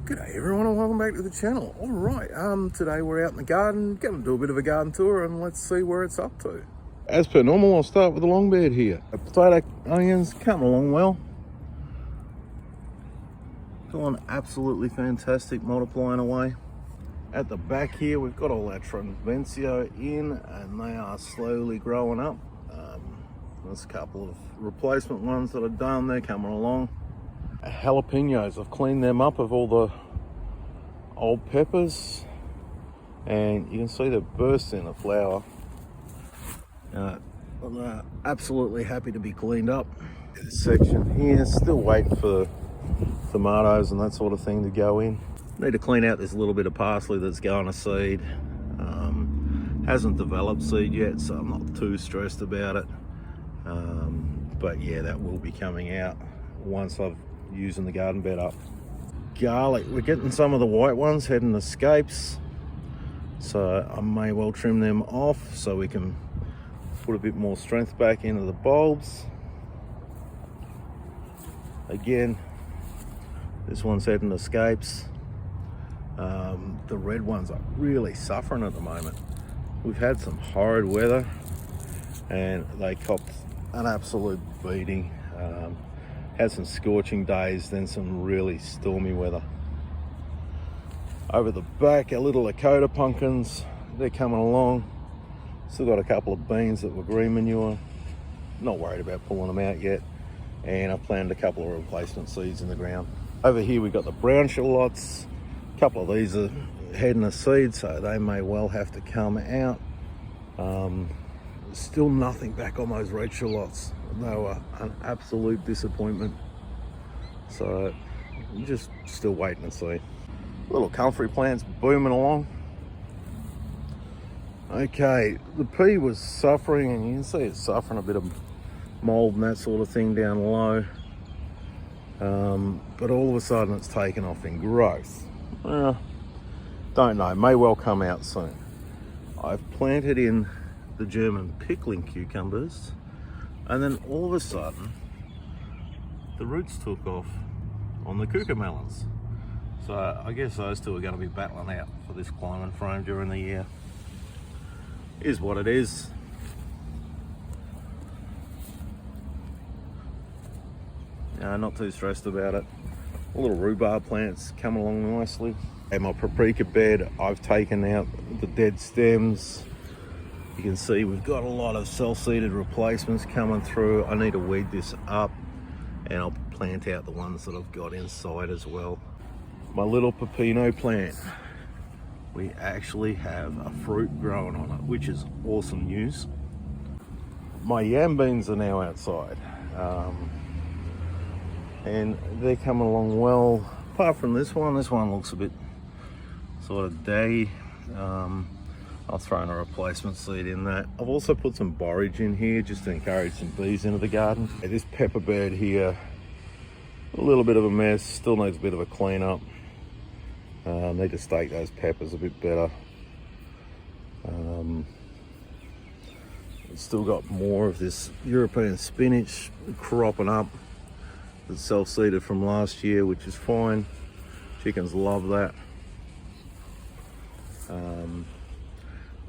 G'day everyone and welcome back to the channel. Alright, today we're out in the garden, going to do a bit of a garden tour and let's see where it's up to. As per normal, I'll start with the long bed here. Potato onions coming along well. Going absolutely fantastic, multiplying away. At the back here we've got all our Travencio in and they are slowly growing up. There's a couple of replacement ones that are done, they're coming along. Jalapenos, I've cleaned them up of all the old peppers and you can see they're bursting in the flower. I'm absolutely happy to be cleaned up. This section here, still waiting for tomatoes and that sort of thing to go in. Need to clean out this little bit of parsley that's going to seed. Hasn't developed seed yet, so I'm not too stressed about it. But yeah, that will be coming out once I've using the garden bed up. Garlic, we're getting some of the white ones heading to scapes, so I may well trim them off so we can put a bit more strength back into the bulbs. Again, this one's heading to scapes. The red ones are really suffering at the moment. We've had some horrid weather and they copped an absolute beating. Had some scorching days, then some really stormy weather. Over the back, our little Lakota pumpkins, they're coming along. Still got a couple of beans that were green manure. Not worried about pulling them out yet. And I've planted a couple of replacement seeds in the ground. Over here we've got the brown shallots. A couple of these are heading to seed, so they may well have to come out. Still nothing back on those red shallots. They were an absolute disappointment. So just still waiting to see. Little comfrey plants booming along. Okay, the pea was suffering and you can see it's suffering a bit of mold and that sort of thing down low. But all of a sudden it's taken off in growth. Don't know, may well come out soon. I've planted in the German pickling cucumbers and then all of a sudden the roots took off on the cucamelons. So I guess those two are going to be battling out for this climbing frame during the year. Is what it is. Not too stressed about it. A little rhubarb plants coming along nicely. In my paprika bed I've taken out the dead stems. You can see we've got a lot of self-seeded replacements coming through. I need to weed this up and I'll plant out the ones that I've got inside as well. My little pepino plant, we actually have a fruit growing on it, which is awesome news. My yam beans are now outside and they're coming along well. Apart from this one looks a bit sort of daggy. I've thrown a replacement seed in that. I've also put some borage in here just to encourage some bees into the garden. This pepper bed here, a little bit of a mess, still needs a bit of a clean up. Need to stake those peppers a bit better. It's still got more of this European spinach cropping up. It's self-seeded from last year, which is fine. Chickens love that.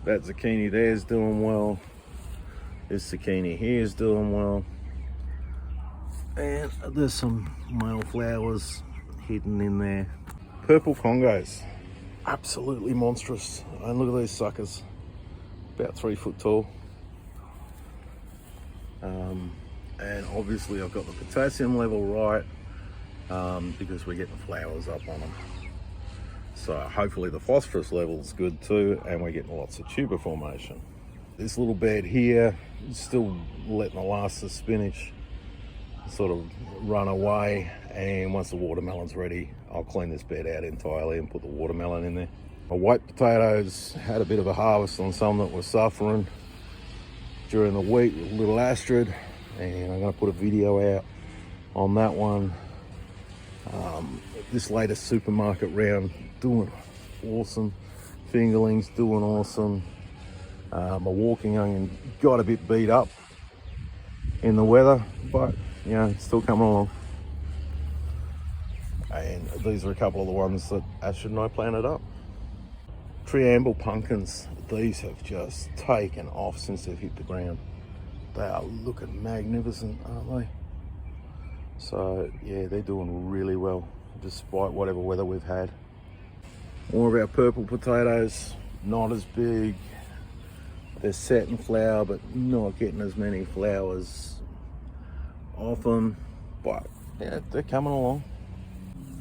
That zucchini there is doing well. This zucchini here is doing well. And there's some male flowers hidden in there. Purple Congos, absolutely monstrous. And look at these suckers, about 3 foot tall. And obviously I've got the potassium level right because we're getting flowers up on them. So hopefully the phosphorus level is good too, and we're getting lots of tuber formation. This little bed here is still letting the last of spinach sort of run away, and once the watermelon's ready, I'll clean this bed out entirely and put the watermelon in there. My white potatoes had a bit of a harvest on some that were suffering during the week with little Astrid, and I'm going to put a video out on that one. This latest supermarket round doing awesome. Fingerlings doing awesome. My walking onion got a bit beat up in the weather, but you know, it's still coming along. And these are a couple of the ones that Ashford and I planted up. Triamble pumpkins, these have just taken off since they've hit the ground. They are looking magnificent, aren't they? So yeah, they're doing really well despite whatever weather we've had. More of our purple potatoes, not as big. They're set in flower, but not getting as many flowers off them. But yeah, they're coming along.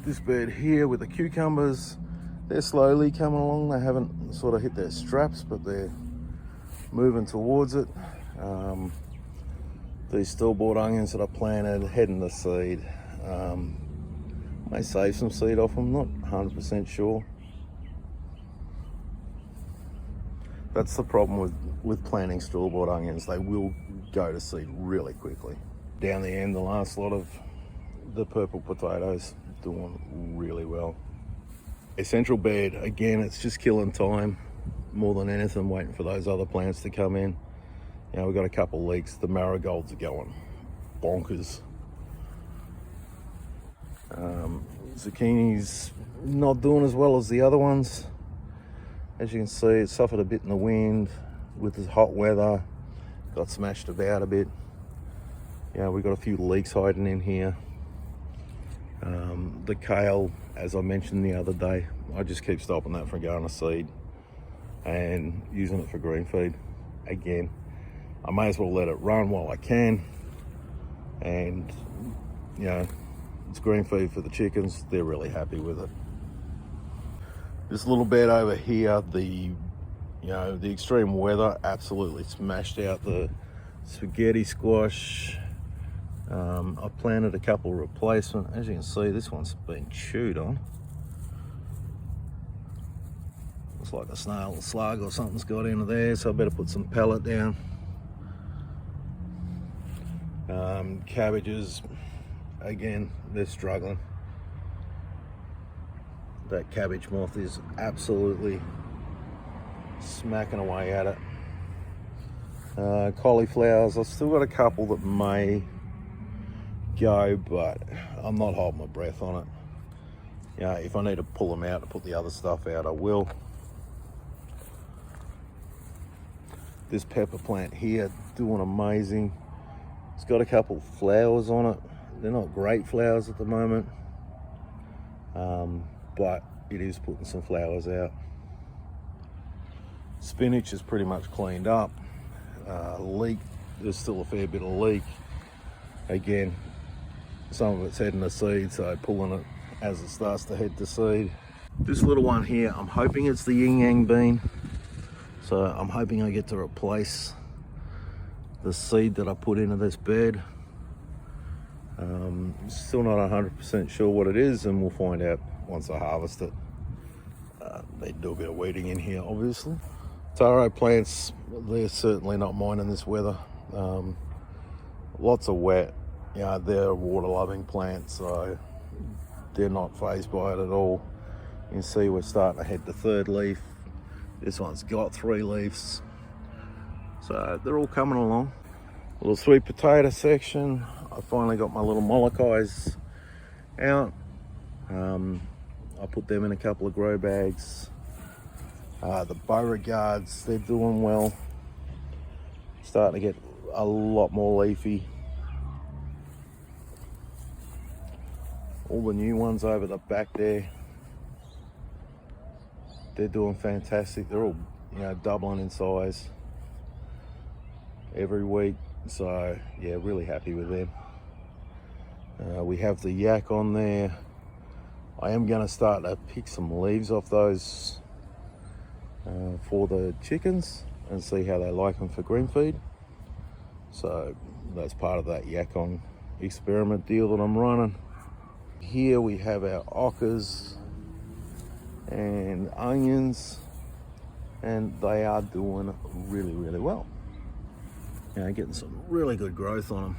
This bed here with the cucumbers, they're slowly coming along. They haven't sort of hit their straps, but they're moving towards it. These store-bought onions that I planted, heading to seed. May save some seed off them, not 100% sure. That's the problem with planting store-bought onions. They will go to seed really quickly. Down the end, the last lot of the purple potatoes doing really well. A central bed, again, it's just killing time more than anything, waiting for those other plants to come in. You know, we've got a couple of leeks. The marigolds are going bonkers. Zucchini's not doing as well as the other ones. As you can see, it suffered a bit in the wind with the hot weather, got smashed about a bit. Yeah, we've got a few leeks hiding in here. The kale, as I mentioned the other day, I just keep stopping that from going to seed and using it for green feed. Again, I may as well let it run while I can, and you know, it's green feed for the chickens. They're really happy with it. This little bed over here, the extreme weather absolutely smashed out the spaghetti squash. I planted a couple of replacement. As you can see, this one's been chewed on. Looks like a snail or slug or something's got into there, so I better put some pellet down. Cabbages, again, they're struggling. That cabbage moth is absolutely smacking away at it. Cauliflowers, I've still got a couple that may go, but I'm not holding my breath on it. You know, if I need to pull them out to put the other stuff out, I will. This pepper plant here, doing amazing. It's got a couple flowers on it. They're not great flowers at the moment, but it is putting some flowers out. Spinach is pretty much cleaned up. Leek, there's still a fair bit of leek. Again, some of it's heading to seed, so pulling it as it starts to head to seed. This little one here, I'm hoping it's the yin yang bean. So I'm hoping I get to replace the seed that I put into this bed. Still not 100% sure what it is, and we'll find out once I harvest it. They do a bit of weeding in here, obviously. Taro plants, they're certainly not minding this weather. Lots of wet. You know, they're water-loving plants, so they're not fazed by it at all. You can see we're starting to head to third leaf. This one's got 3 leaves. So they're all coming along. Little sweet potato section. I finally got my little molokais out. I put them in a couple of grow bags. The Beauregards, they're doing well. Starting to get a lot more leafy. All the new ones over the back there, they're doing fantastic. They're all, you know, doubling in size every week. So yeah, really happy with them. We have the yak on there. I am going to start to pick some leaves off those for the chickens and see how they like them for green feed. So that's part of that yak on experiment deal that I'm running. Here we have our ockers and onions, and they are doing really, really well. You know, getting some really good growth on them.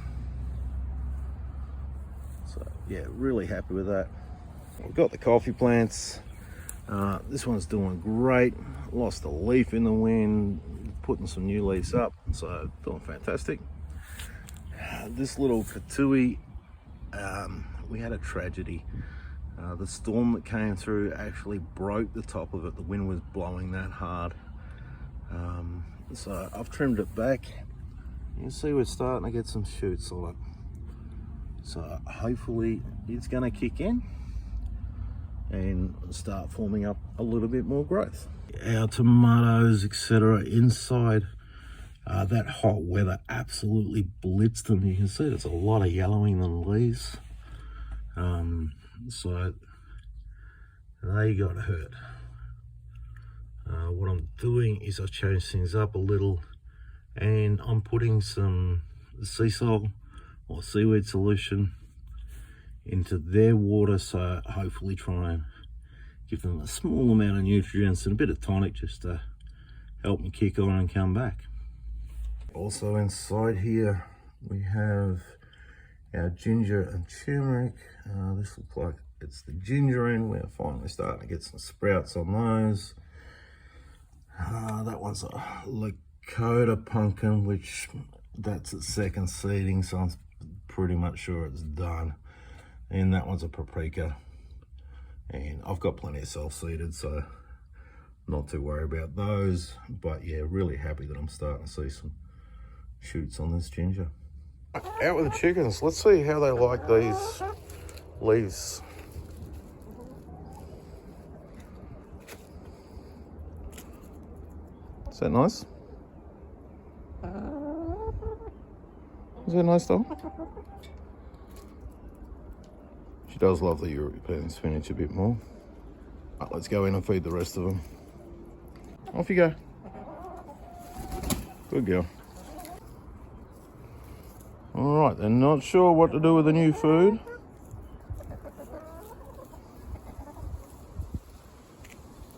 So yeah, really happy with that. We've got the coffee plants. This one's doing great. Lost a leaf in the wind, putting some new leaves up, so doing fantastic. This little katui, we had a tragedy. The storm that came through actually broke the top of it. The wind was blowing that hard. So I've trimmed it back. You can see we're starting to get some shoots on it. So hopefully it's going to kick in and start forming up a little bit more growth. Our tomatoes, etc., inside that hot weather absolutely blitzed them. You can see there's a lot of yellowing on the leaves. So they got hurt. What I'm doing is I've changed things up a little, and I'm putting some sea salt or seaweed solution into their water, so hopefully try and give them a small amount of nutrients and a bit of tonic just to help them kick on and come back. Also inside here we have our ginger and turmeric. This looks like it's the ginger end. We're finally starting to get some sprouts on those. That one's a Lakota pumpkin, which that's its second seeding, so I'm pretty much sure it's done. And that one's a paprika, and I've got plenty of self-seeded, so not too worried about those. But yeah, really happy that I'm starting to see some shoots on this ginger. Out with the chickens. Let's see how they like these leaves. Is that nice? Is that nice though? She does love the European spinach a bit more. Right, let's go in and feed the rest of them. Off you go. Good girl. All right, they're not sure what to do with the new food.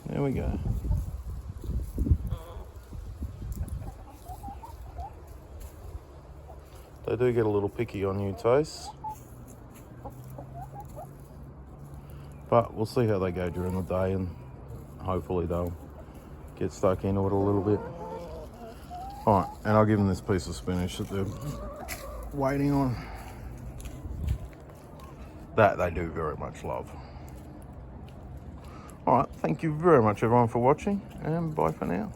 There we go. They do get a little picky on new tastes, but we'll see how they go during the day, and hopefully they'll get stuck into it a little bit. All right, and I'll give them this piece of spinach that they're waiting on. That they do very much love. All right, thank you very much everyone for watching, and bye for now.